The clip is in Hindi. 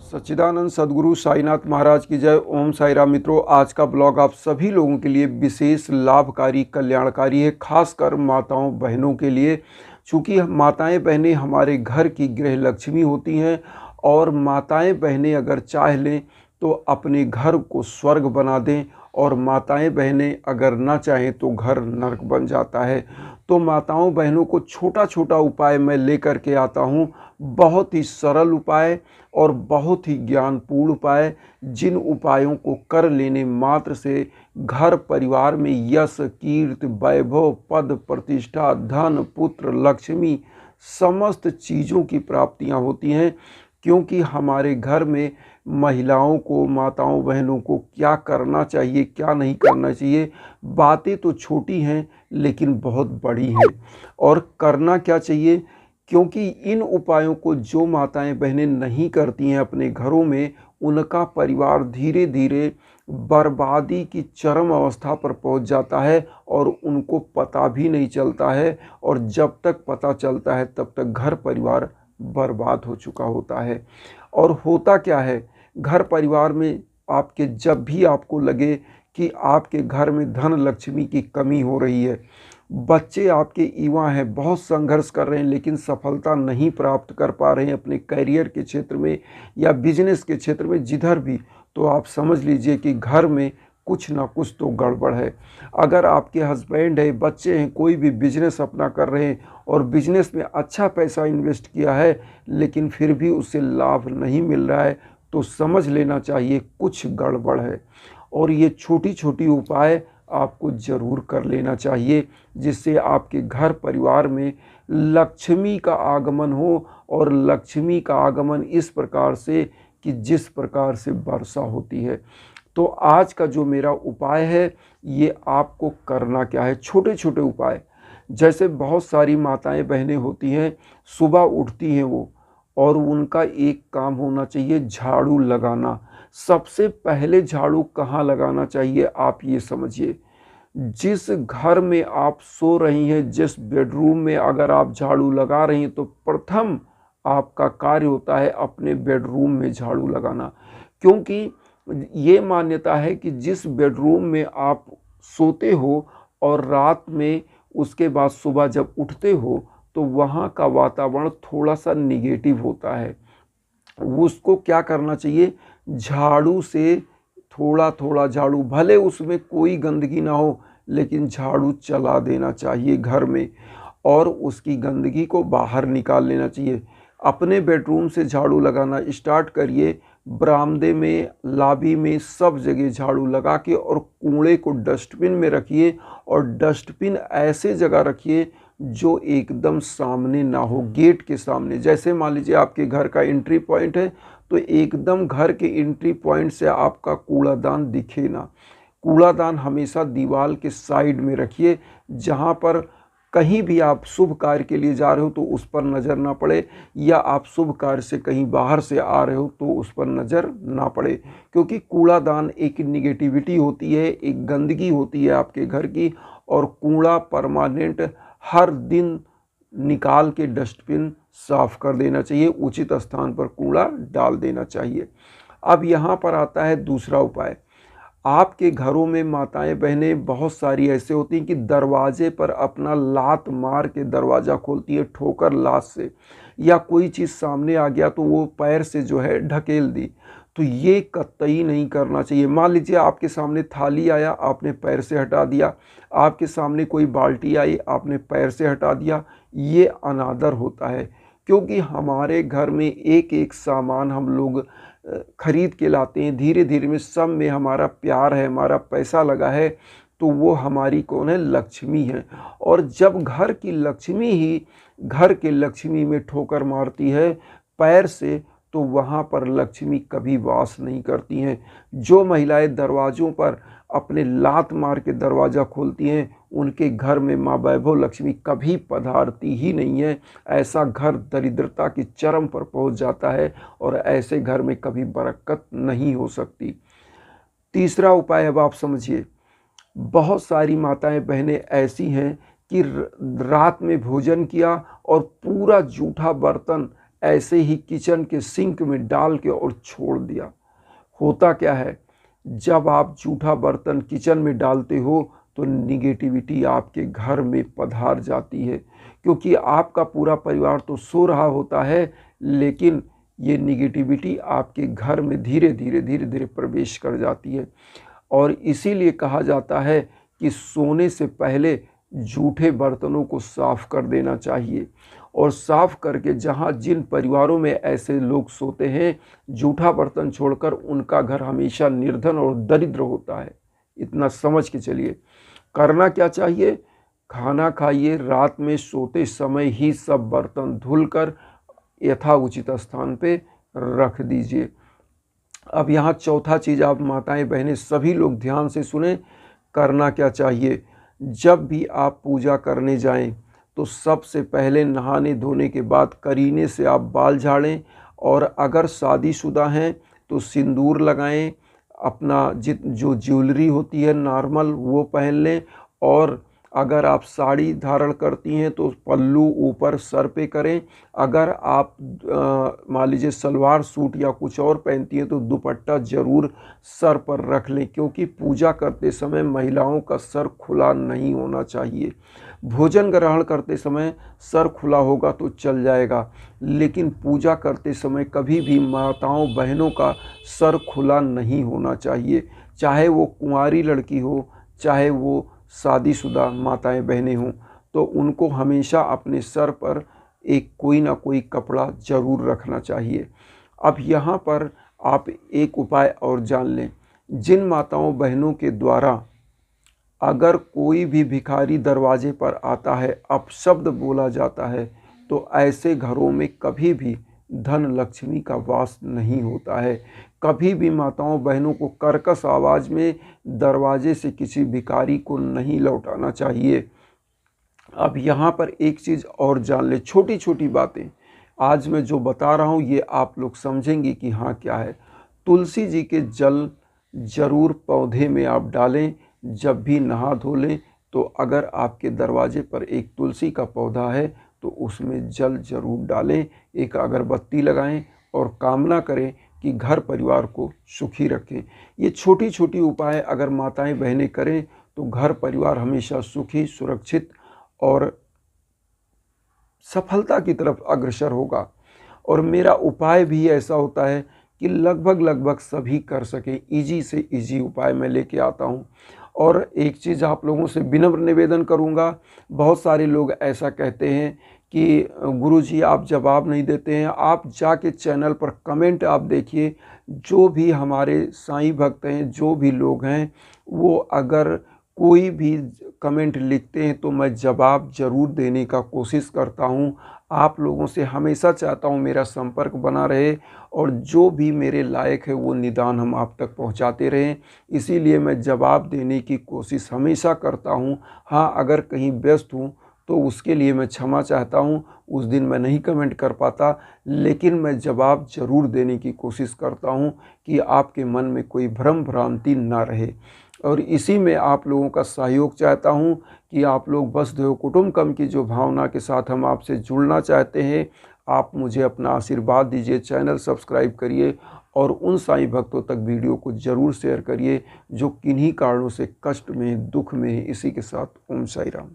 सच्चिदानंद सद्गुरु साईनाथ महाराज की जय। ओम साई राम। मित्रों, आज का ब्लॉग आप सभी लोगों के लिए विशेष लाभकारी कल्याणकारी है, खासकर माताओं बहनों के लिए। चूँकि माताएं बहनें हमारे घर की गृह लक्ष्मी होती हैं और माताएं बहनें अगर चाह लें तो अपने घर को स्वर्ग बना दें, और माताएं बहनें अगर ना चाहें तो घर नरक बन जाता है। तो माताओं बहनों को छोटा छोटा उपाय मैं लेकर के आता हूँ, बहुत ही सरल उपाय और बहुत ही ज्ञानपूर्ण उपाय, जिन उपायों को कर लेने मात्र से घर परिवार में यश, कीर्ति, वैभव, पद, प्रतिष्ठा, धन, पुत्र, लक्ष्मी, समस्त चीज़ों की प्राप्तियाँ होती हैं। क्योंकि हमारे घर में महिलाओं को, माताओं बहनों को क्या करना चाहिए, क्या नहीं करना चाहिए, बातें तो छोटी हैं लेकिन बहुत बड़ी हैं। और करना क्या चाहिए, क्योंकि इन उपायों को जो माताएं बहनें नहीं करती हैं अपने घरों में, उनका परिवार धीरे धीरे बर्बादी की चरम अवस्था पर पहुंच जाता है और उनको पता भी नहीं चलता है। और जब तक पता चलता है तब तक घर परिवार बर्बाद हो चुका होता है। और होता क्या है, घर परिवार में आपके जब भी आपको लगे कि आपके घर में धन लक्ष्मी की कमी हो रही है, बच्चे आपके युवा हैं, बहुत संघर्ष कर रहे हैं लेकिन सफलता नहीं प्राप्त कर पा रहे हैं अपने करियर के क्षेत्र में या बिजनेस के क्षेत्र में, जिधर भी, तो आप समझ लीजिए कि घर में कुछ ना कुछ तो गड़बड़ है। अगर आपके हस्बैंड है, बच्चे हैं, कोई भी बिजनेस अपना कर रहे हैं और बिजनेस में अच्छा पैसा इन्वेस्ट किया है लेकिन फिर भी उससे लाभ नहीं मिल रहा है, तो समझ लेना चाहिए कुछ गड़बड़ है। और ये छोटी छोटी उपाय आपको ज़रूर कर लेना चाहिए, जिससे आपके घर परिवार में लक्ष्मी का आगमन हो। और लक्ष्मी का आगमन इस प्रकार से कि जिस प्रकार से वर्षा होती है। तो आज का जो मेरा उपाय है, ये आपको करना क्या है, छोटे छोटे उपाय। जैसे बहुत सारी माताएं बहनें होती हैं, सुबह उठती हैं वो, और उनका एक काम होना चाहिए झाड़ू लगाना। सबसे पहले झाड़ू कहाँ लगाना चाहिए आप ये समझिए। जिस घर में आप सो रही हैं, जिस बेडरूम में अगर आप झाड़ू लगा रही हैं, तो प्रथम आपका कार्य होता है अपने बेडरूम में झाड़ू लगाना। क्योंकि ये मान्यता है कि जिस बेडरूम में आप सोते हो और रात में उसके बाद सुबह जब उठते हो, तो वहाँ का वातावरण थोड़ा सा निगेटिव होता है। उसको क्या करना चाहिए, झाड़ू से थोड़ा थोड़ा झाड़ू, भले उसमें कोई गंदगी ना हो लेकिन झाड़ू चला देना चाहिए घर में, और उसकी गंदगी को बाहर निकाल लेना चाहिए। अपने बेडरूम से झाड़ू लगाना स्टार्ट करिए, बरामदे में, लॉबी में, सब जगह झाड़ू लगा के, और कूड़े को डस्टबिन में रखिए। और डस्टबिन ऐसे जगह रखिए जो एकदम सामने ना हो, गेट के सामने। जैसे मान लीजिए आपके घर का एंट्री पॉइंट है, तो एकदम घर के एंट्री पॉइंट से आपका कूड़ादान दिखे ना। कूड़ादान हमेशा दीवार के साइड में रखिए, जहाँ पर कहीं भी आप शुभ कार्य के लिए जा रहे हो तो उस पर नज़र ना पड़े, या आप शुभ कार्य से कहीं बाहर से आ रहे हो तो उस पर नज़र ना पड़े। क्योंकि कूड़ादान एक निगेटिविटी होती है, एक गंदगी होती है आपके घर की, और कूड़ा परमानेंट हर दिन निकाल के डस्टबिन साफ कर देना चाहिए, उचित स्थान पर कूड़ा डाल देना चाहिए। अब यहाँ पर आता है दूसरा उपाय। आपके घरों में माताएं बहनें बहुत सारी ऐसे होती हैं कि दरवाजे पर अपना लात मार के दरवाज़ा खोलती है, ठोकर लात से, या कोई चीज़ सामने आ गया तो वो पैर से जो है ढकेल दी। तो ये कतई नहीं करना चाहिए। मान लीजिए आपके सामने थाली आया, आपने पैर से हटा दिया, आपके सामने कोई बाल्टी आई, आपने पैर से हटा दिया, ये अनादर होता है। क्योंकि हमारे घर में एक एक सामान हम लोग खरीद के लाते हैं, धीरे धीरे में सब में हमारा प्यार है, हमारा पैसा लगा है, तो वो हमारी कौन है, लक्ष्मी है। और जब घर की लक्ष्मी ही घर के लक्ष्मी में ठोकर मारती है पैर से, तो वहाँ पर लक्ष्मी कभी वास नहीं करती हैं। जो महिलाएं दरवाज़ों पर अपने लात मार के दरवाज़ा खोलती हैं, उनके घर में माँ वैभव लक्ष्मी कभी पधारती ही नहीं है। ऐसा घर दरिद्रता की चरम पर पहुंच जाता है और ऐसे घर में कभी बरकत नहीं हो सकती। तीसरा उपाय अब आप समझिए। बहुत सारी माताएं बहनें ऐसी हैं कि रात में भोजन किया और पूरा जूठा बर्तन ऐसे ही किचन के सिंक में डाल के और छोड़ दिया। होता क्या है, जब आप जूठा बर्तन किचन में डालते हो तो निगेटिविटी आपके घर में पधार जाती है, क्योंकि आपका पूरा परिवार तो सो रहा होता है, लेकिन ये निगेटिविटी आपके घर में धीरे धीरे प्रवेश कर जाती है। और इसीलिए कहा जाता है कि सोने से पहले जूठे बर्तनों को साफ कर देना चाहिए। और साफ करके जहाँ जिन परिवारों में ऐसे लोग सोते हैं, जूठा बर्तन छोड़कर उनका घर हमेशा निर्धन और दरिद्र होता है। इतना समझ के चलिए। करना क्या चाहिए, खाना खाइए, रात में सोते समय ही सब बर्तन धुलकर यथाउचित स्थान पे रख दीजिए। अब यहाँ चौथा चीज़ आप माताएं बहनें सभी लोग ध्यान से सुने। करना क्या चाहिए, जब भी आप पूजा करने जाएं तो सबसे पहले नहाने धोने के बाद करीने से आप बाल झाड़ें, और अगर शादीशुदा हैं तो सिंदूर लगाएं, अपना जो ज्वेलरी होती है नॉर्मल वो पहन लें, और अगर आप साड़ी धारण करती हैं तो पल्लू ऊपर सर पे करें। अगर आप मान लीजिए सलवार सूट या कुछ और पहनती हैं तो दुपट्टा ज़रूर सर पर रख लें, क्योंकि पूजा करते समय महिलाओं का सर खुला नहीं होना चाहिए। भोजन ग्रहण करते समय सर खुला होगा तो चल जाएगा, लेकिन पूजा करते समय कभी भी माताओं बहनों का सर खुला नहीं होना चाहिए, चाहे वो कुंवारी लड़की हो चाहे वो शादीशुदा माताएं बहनें हों। तो उनको हमेशा अपने सर पर एक कोई ना कोई कपड़ा ज़रूर रखना चाहिए। अब यहाँ पर आप एक उपाय और जान लें। जिन माताओं बहनों के द्वारा अगर कोई भी भिखारी दरवाजे पर आता है, अपशब्द बोला जाता है, तो ऐसे घरों में कभी भी धन लक्ष्मी का वास नहीं होता है। कभी भी माताओं बहनों को कर्कश आवाज़ में दरवाजे से किसी भिखारी को नहीं लौटाना चाहिए। अब यहाँ पर एक चीज़ और जान ले, छोटी छोटी बातें आज मैं जो बता रहा हूँ ये आप लोग समझेंगे कि हाँ क्या है। तुलसी जी के जल ज़रूर पौधे में आप डालें जब भी नहा धो लें। तो अगर आपके दरवाजे पर एक तुलसी का पौधा है तो उसमें जल ज़रूर डालें, एक अगरबत्ती लगाएं और कामना करें कि घर परिवार को सुखी रखें। ये छोटी छोटी उपाय अगर माताएं बहनें करें तो घर परिवार हमेशा सुखी, सुरक्षित और सफलता की तरफ अग्रसर होगा। और मेरा उपाय भी ऐसा होता है कि लगभग सभी कर सकें। ईजी से ईजी उपाय मैं लेके आता हूँ। और एक चीज़ आप लोगों से विनम्र निवेदन करूँगा, बहुत सारे लोग ऐसा कहते हैं कि गुरुजी आप जवाब नहीं देते हैं। आप जाके चैनल पर कमेंट आप देखिए, जो भी हमारे साईं भक्त हैं, जो भी लोग हैं, वो अगर कोई भी कमेंट लिखते हैं तो मैं जवाब ज़रूर देने का कोशिश करता हूं। आप लोगों से हमेशा चाहता हूं मेरा संपर्क बना रहे और जो भी मेरे लायक है वो निदान हम आप तक पहुंचाते रहें। इसीलिए मैं जवाब देने की कोशिश हमेशा करता हूं। हाँ, अगर कहीं व्यस्त हूं तो उसके लिए मैं क्षमा चाहता हूं। उस दिन मैं नहीं कमेंट कर पाता, लेकिन मैं जवाब ज़रूर देने की कोशिश करता हूं कि आपके मन में कोई भ्रम भ्रांति ना रहे। और इसी में आप लोगों का सहयोग चाहता हूं कि आप लोग वसुधैव कुटुंबकम की जो भावना के साथ हम आपसे जुड़ना चाहते हैं, आप मुझे अपना आशीर्वाद दीजिए, चैनल सब्सक्राइब करिए और उन साईं भक्तों तक वीडियो को ज़रूर शेयर करिए जो किन्हीं कारणों से कष्ट में, दुख में है। इसी के साथ ओम साई राम।